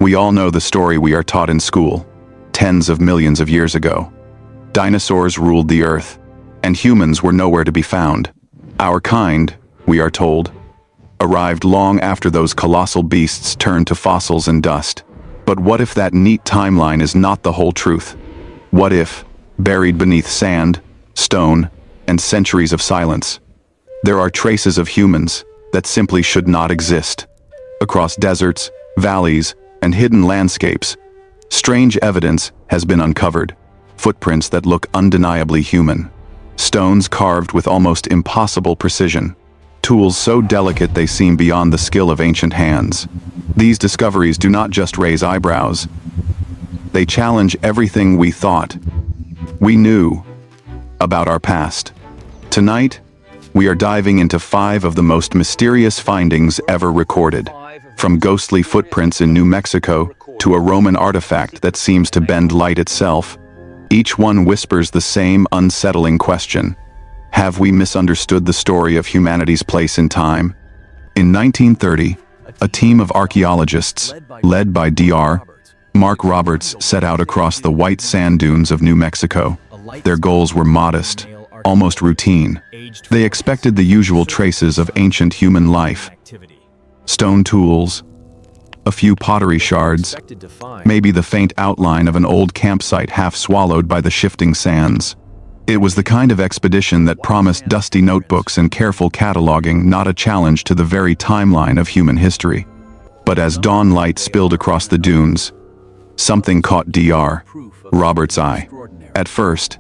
We all know the story we are taught in school, tens of millions of years ago. Dinosaurs ruled the earth, and humans were nowhere to be found. Our kind, we are told, arrived long after those colossal beasts turned to fossils and dust. But what if that neat timeline is not the whole truth? What if, buried beneath sand, stone, and centuries of silence, there are traces of humans that simply should not exist? Across deserts, valleys, and hidden landscapes, strange evidence has been uncovered. Footprints that look undeniably human. Stones carved with almost impossible precision. Tools so delicate they seem beyond the skill of ancient hands. These discoveries do not just raise eyebrows. They challenge everything we thought we knew about our past. Tonight, we are diving into 5 of the most mysterious findings ever recorded. From ghostly footprints in New Mexico to a Roman artifact that seems to bend light itself, each one whispers the same unsettling question. Have we misunderstood the story of humanity's place in time? In 1930, a team of archaeologists, led by Dr. Mark Roberts, set out across the white sand dunes of New Mexico. Their goals were modest, almost routine. They expected the usual traces of ancient human life. Stone tools, a few pottery shards, maybe the faint outline of an old campsite half swallowed by the shifting sands. It was the kind of expedition that promised dusty notebooks and careful cataloging, not a challenge to the very timeline of human history. But as dawn light spilled across the dunes, something caught Dr. Roberts' eye. At first,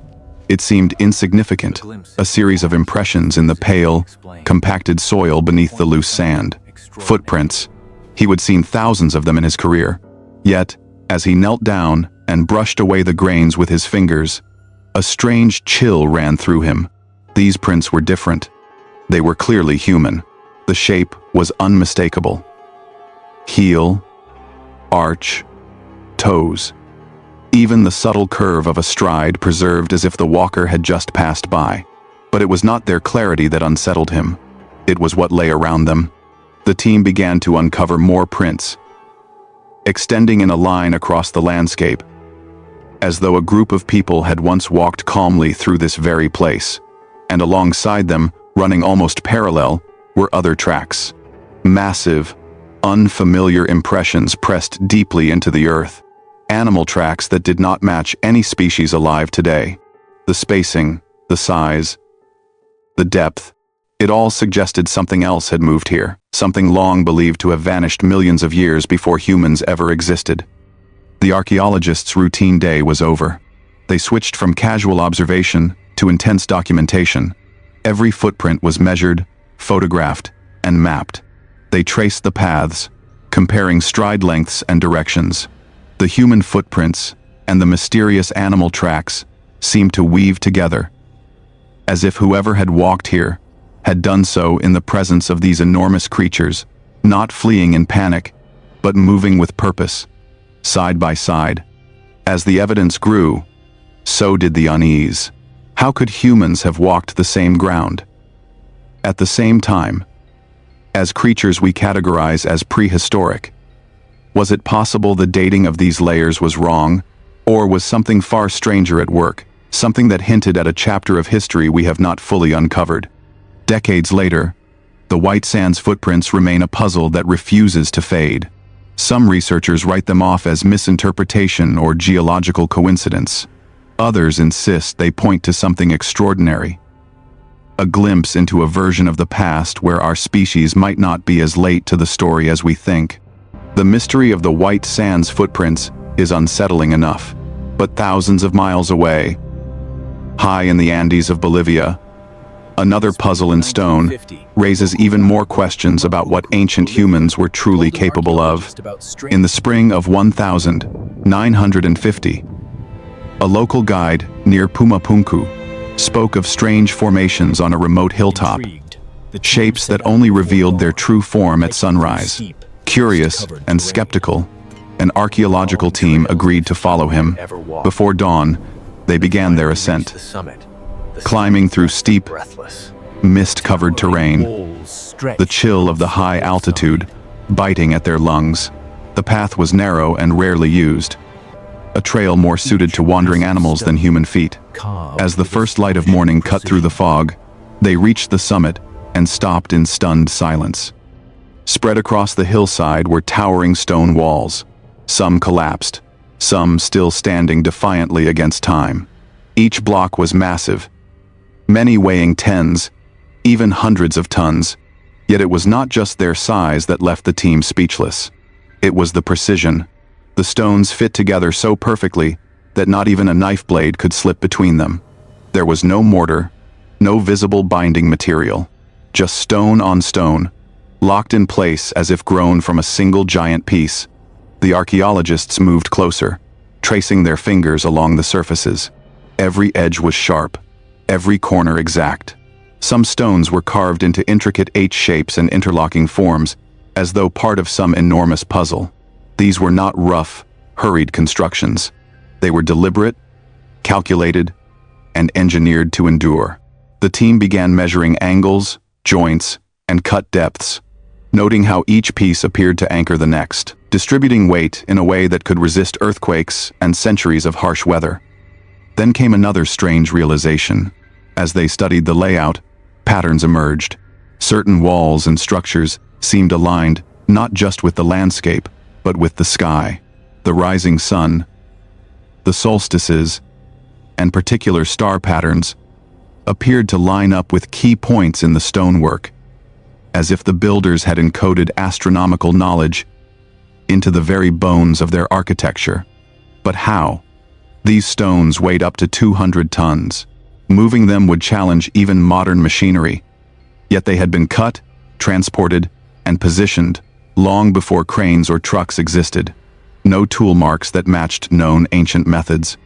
it seemed insignificant, a series of impressions in the pale, compacted soil beneath the loose sand. Footprints. He would seen thousands of them in his career. Yet, as he knelt down and brushed away the grains with his fingers, a strange chill ran through him. These prints were different. They were clearly human. The shape was unmistakable. Heel, arch, toes. Even the subtle curve of a stride preserved as if the walker had just passed by. But it was not their clarity that unsettled him. It was what lay around them. The team began to uncover more prints, extending in a line across the landscape, as though a group of people had once walked calmly through this very place. And alongside them, running almost parallel, were other tracks. Massive, unfamiliar impressions pressed deeply into the earth. Animal tracks that did not match any species alive today. The spacing, the size, the depth, it all suggested something else had moved here, something long believed to have vanished millions of years before humans ever existed. The archaeologists' routine day was over. They switched from casual observation to intense documentation. Every footprint was measured, photographed, and mapped. They traced the paths, comparing stride lengths and directions. The human footprints and the mysterious animal tracks seemed to weave together, as if whoever had walked here had done so in the presence of these enormous creatures, not fleeing in panic, but moving with purpose, side by side. As the evidence grew, so did the unease. How could humans have walked the same ground at the same time as creatures we categorize as prehistoric? Was it possible the dating of these layers was wrong, or was something far stranger at work, something that hinted at a chapter of history we have not fully uncovered? Decades later, the white sand's footprints remain a puzzle that refuses to fade. Some researchers write them off as misinterpretation or geological coincidence. Others insist they point to something extraordinary. A glimpse into a version of the past where our species might not be as late to the story as we think. The mystery of the white sand's footprints is unsettling enough. But thousands of miles away, high in the Andes of Bolivia, another puzzle in stone raises even more questions about what ancient humans were truly capable of. In the spring of 1950, a local guide near Pumapunku spoke of strange formations on a remote hilltop, shapes that only revealed their true form at sunrise. Curious and skeptical, an archaeological team agreed to follow him. Before dawn, they began their ascent, climbing through steep, mist-covered terrain, the chill of the high altitude biting at their lungs. The path was narrow and rarely used, a trail more suited to wandering animals than human feet. As the first light of morning cut through the fog, they reached the summit and stopped in stunned silence. Spread across the hillside were towering stone walls, some collapsed, some still standing defiantly against time. Each block was massive, many weighing tens, even hundreds of tons, yet it was not just their size that left the team speechless. It was the precision. The stones fit together so perfectly that not even a knife blade could slip between them. There was no mortar, no visible binding material, just stone on stone, locked in place as if grown from a single giant piece. The archaeologists moved closer, tracing their fingers along the surfaces. Every edge was sharp, every corner exact. Some stones were carved into intricate H shapes and interlocking forms, as though part of some enormous puzzle. These were not rough, hurried constructions. They were deliberate, calculated, and engineered to endure. The team began measuring angles, joints, and cut depths, noting how each piece appeared to anchor the next, distributing weight in a way that could resist earthquakes and centuries of harsh weather. Then came another strange realization. As they studied the layout, patterns emerged. Certain walls and structures seemed aligned not just with the landscape, but with the sky. The rising sun, the solstices, and particular star patterns appeared to line up with key points in the stonework, as if the builders had encoded astronomical knowledge into the very bones of their architecture. But how? These stones weighed up to 200 tons. Moving them would challenge even modern machinery. Yet they had been cut, transported, and positioned long before cranes or trucks existed. No tool marks that matched known ancient methods.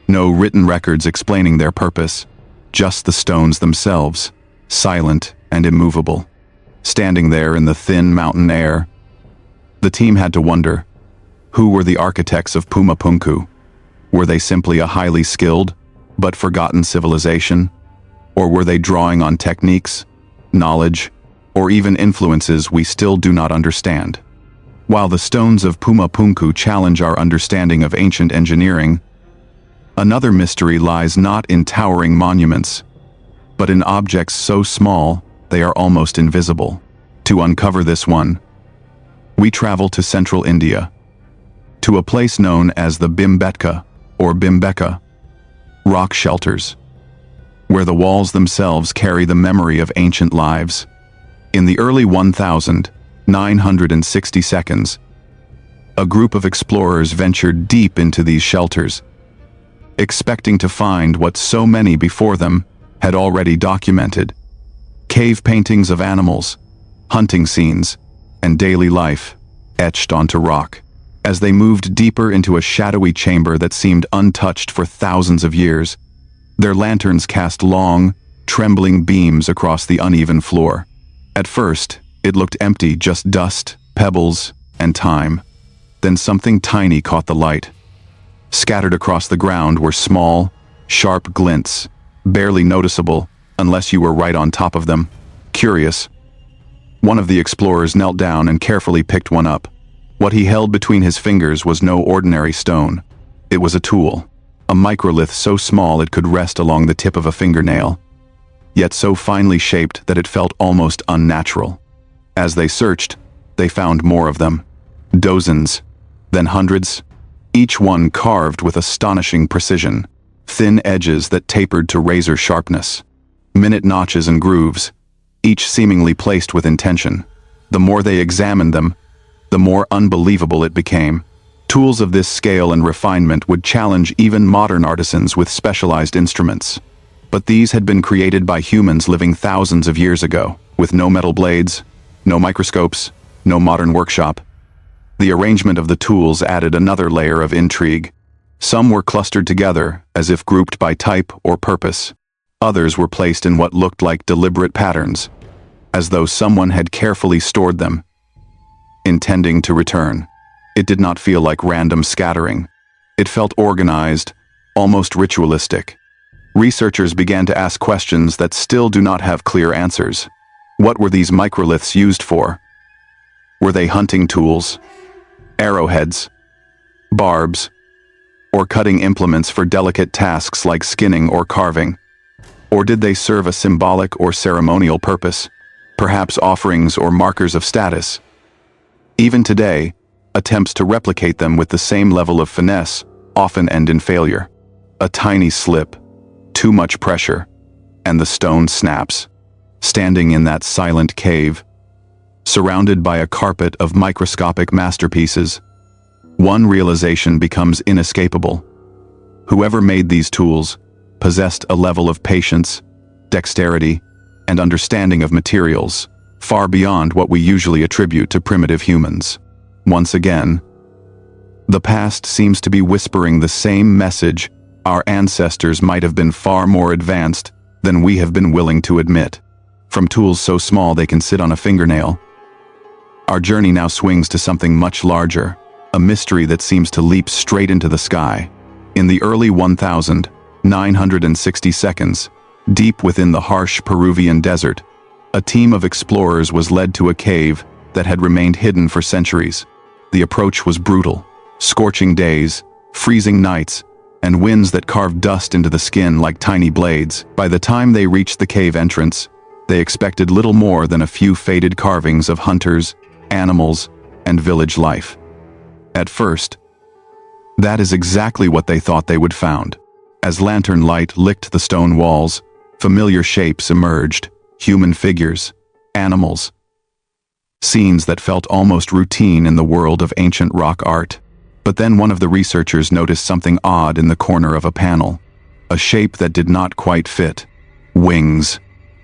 No written records explaining their purpose. Just the stones themselves, silent and immovable. Standing there in the thin mountain air, the team had to wonder, who were the architects of Pumapunku? Were they simply a highly skilled but forgotten civilization? Or were they drawing on techniques, knowledge, or even influences we still do not understand? While the stones of Pumapunku challenge our understanding of ancient engineering, another mystery lies not in towering monuments, but in objects so small they are almost invisible. To uncover this one, we travel to central India, to a place known as the Bhimbetka or Bhimbeka, rock shelters, where the walls themselves carry the memory of ancient lives. In the early 1960s, a group of explorers ventured deep into these shelters, expecting to find what so many before them had already documented: cave paintings of animals, hunting scenes, and daily life etched onto rock. As they moved deeper into a shadowy chamber that seemed untouched for thousands of years, their lanterns cast long, trembling beams across the uneven floor. At first, it looked empty, just dust, pebbles, and time. Then something tiny caught the light. Scattered across the ground were small, sharp glints, barely noticeable unless you were right on top of them. Curious, one of the explorers knelt down and carefully picked one up. What he held between his fingers was no ordinary stone. It was a tool, a microlith so small it could rest along the tip of a fingernail, yet so finely shaped that it felt almost unnatural. As they searched, they found more of them. Dozens, then hundreds, each one carved with astonishing precision, thin edges that tapered to razor sharpness, minute notches and grooves, each seemingly placed with intention. The more they examined them, the more unbelievable it became. Tools of this scale and refinement would challenge even modern artisans with specialized instruments. But these had been created by humans living thousands of years ago, with no metal blades, no microscopes, no modern workshop. The arrangement of the tools added another layer of intrigue. Some were clustered together, as if grouped by type or purpose. Others were placed in what looked like deliberate patterns, as though someone had carefully stored them, intending to return. It did not feel like random scattering. It felt organized, almost ritualistic. Researchers began to ask questions that still do not have clear answers. What were these microliths used for? Were they hunting tools? arrowheads, barbs, or cutting implements for delicate tasks like skinning or carving? Or did they serve a symbolic or ceremonial purpose, perhaps offerings or markers of status? Even today, attempts to replicate them with the same level of finesse often end in failure. A tiny slip, too much pressure, and the stone snaps. Standing in that silent cave, surrounded by a carpet of microscopic masterpieces, one realization becomes inescapable. Whoever made these tools possessed a level of patience, dexterity, and understanding of materials far beyond what we usually attribute to primitive humans. Once again, the past seems to be whispering the same message. Our ancestors might have been far more advanced than we have been willing to admit. From tools so small they can sit on a fingernail, our journey now swings to something much larger, a mystery that seems to leap straight into the sky. In the early 1960 seconds, deep within the harsh Peruvian desert, a team of explorers was led to a cave that had remained hidden for centuries. The approach was brutal: scorching days, freezing nights, and winds that carved dust into the skin like tiny blades. By the time they reached the cave entrance, they expected little more than a few faded carvings of hunters, animals, and village life. At first, that is exactly what they thought they would find. As lantern light licked the stone walls, familiar shapes emerged: human figures, animals, scenes that felt almost routine in the world of ancient rock art. But then one of the researchers noticed something odd in the corner of a panel, a shape that did not quite fit. Wings.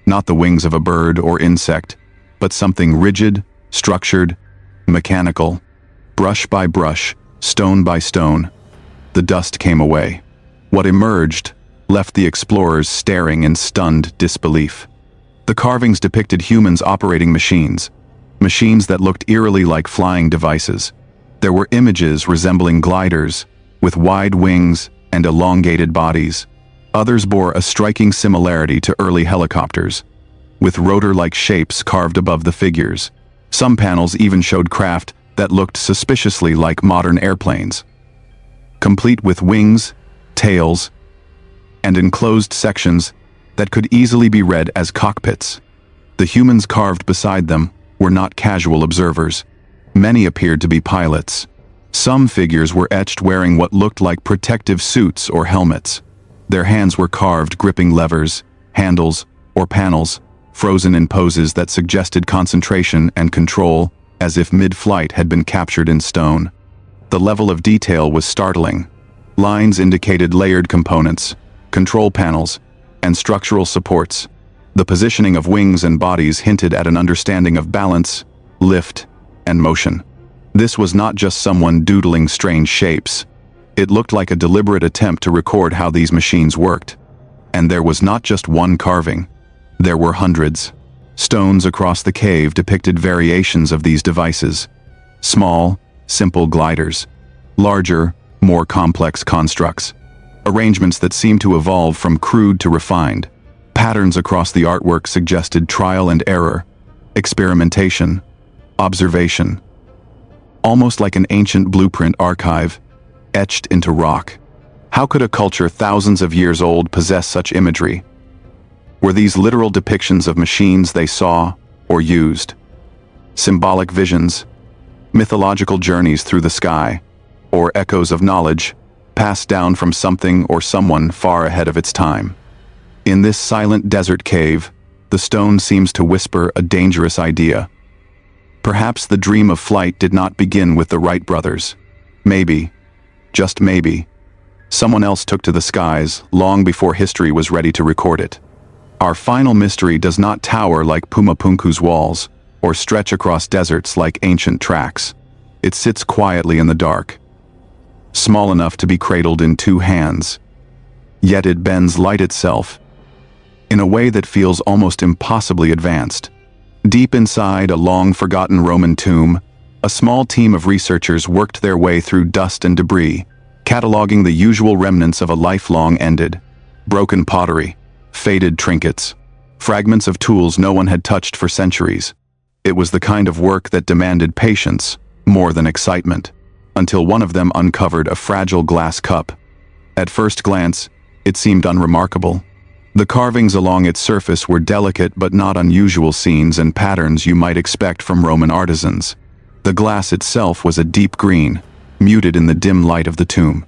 Not the wings of a bird or insect, but something rigid, structured, mechanical. Brush by brush, stone by stone, the dust came away. What emerged left the explorers staring in stunned disbelief. The carvings depicted humans operating machines that looked eerily like flying devices. There were images resembling gliders, with wide wings and elongated bodies. Others bore a striking similarity to early helicopters, with rotor-like shapes carved above the figures. Some panels even showed craft that looked suspiciously like modern airplanes, complete with wings, tails, and enclosed sections that could easily be read as cockpits. The humans carved beside them were not casual observers. Many appeared to be pilots. Some figures were etched wearing what looked like protective suits or helmets. Their hands were carved gripping levers, handles, or panels, frozen in poses that suggested concentration and control, as if mid-flight had been captured in stone. The level of detail was startling. Lines indicated layered components, control panels, and structural supports. The positioning of wings and bodies hinted at an understanding of balance, lift, and motion. This was not just someone doodling strange shapes. It looked like a deliberate attempt to record how these machines worked. And there was not just one carving. There were hundreds. Stones across the cave depicted variations of these devices. Small, simple gliders. Larger, more complex constructs. Arrangements that seemed to evolve from crude to refined. Patterns across the artwork suggested trial and error, experimentation, observation. Almost like an ancient blueprint archive, etched into rock. How could a culture thousands of years old possess such imagery? Were these literal depictions of machines they saw or used? Symbolic visions, mythological journeys through the sky, or echoes of knowledge passed down from something or someone far ahead of its time? In this silent desert cave, the stone seems to whisper a dangerous idea. Perhaps the dream of flight did not begin with the Wright brothers. Maybe, just maybe, someone else took to the skies long before history was ready to record it. Our final mystery does not tower like Pumapunku's walls, or stretch across deserts like ancient tracks. It sits quietly in the dark, small enough to be cradled in two hands. Yet it bends light itself, in a way that feels almost impossibly advanced. Deep inside a long-forgotten Roman tomb, a small team of researchers worked their way through dust and debris, cataloging the usual remnants of a life long ended. Broken pottery, faded trinkets, fragments of tools no one had touched for centuries. It was the kind of work that demanded patience more than excitement. until one of them uncovered a fragile glass cup. At first glance, it seemed unremarkable. The carvings along its surface were delicate but not unusual scenes and patterns you might expect from Roman artisans. The glass itself was a deep green, muted in the dim light of the tomb.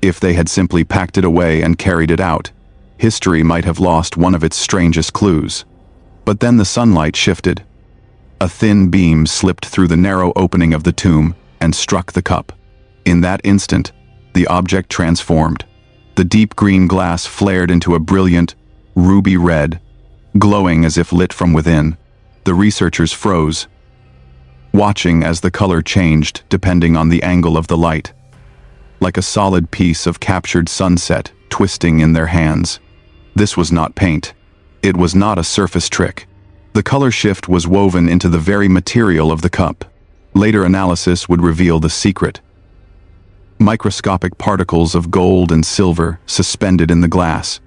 If they had simply packed it away and carried it out, history might have lost one of its strangest clues. But then the sunlight shifted. A thin beam slipped through the narrow opening of the tomb and struck the cup. In that instant, the object transformed. The deep green glass flared into a brilliant, ruby red, glowing as if lit from within. The researchers froze, watching as the color changed depending on the angle of the light, like a solid piece of captured sunset twisting in their hands. This was not paint. It was not a surface trick. The color shift was woven into the very material of the cup. Later analysis would reveal the secret. Microscopic particles of gold and silver suspended in the glass,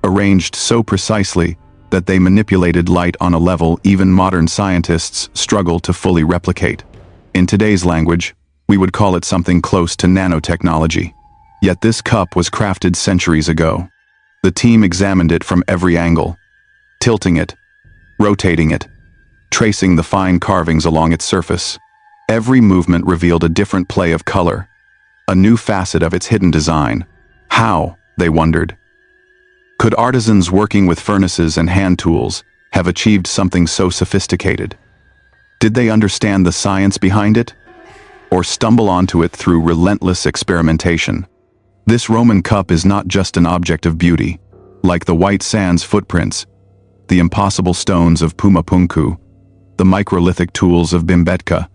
arranged so precisely that they manipulated light on a level even modern scientists struggle to fully replicate. In today's language, we would call it something close to nanotechnology. Yet this cup was crafted centuries ago. The team examined it from every angle, tilting it, rotating it, tracing the fine carvings along its surface. Every movement revealed a different play of color, a new facet of its hidden design. How, they wondered, could artisans working with furnaces and hand tools have achieved something so sophisticated? Did they understand the science behind it, or stumble onto it through relentless experimentation? This Roman cup is not just an object of beauty. Like the white sand's footprints, the impossible stones of Pumapunku, the microlithic tools of Bimbetka,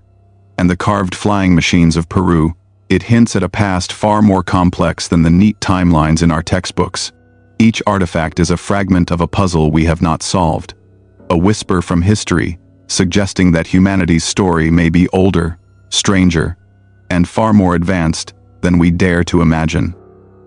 and the carved flying machines of Peru, it hints at a past far more complex than the neat timelines in our textbooks. Each artifact is a fragment of a puzzle we have not solved, a whisper from history suggesting that humanity's story may be older, stranger, and far more advanced than we dare to imagine.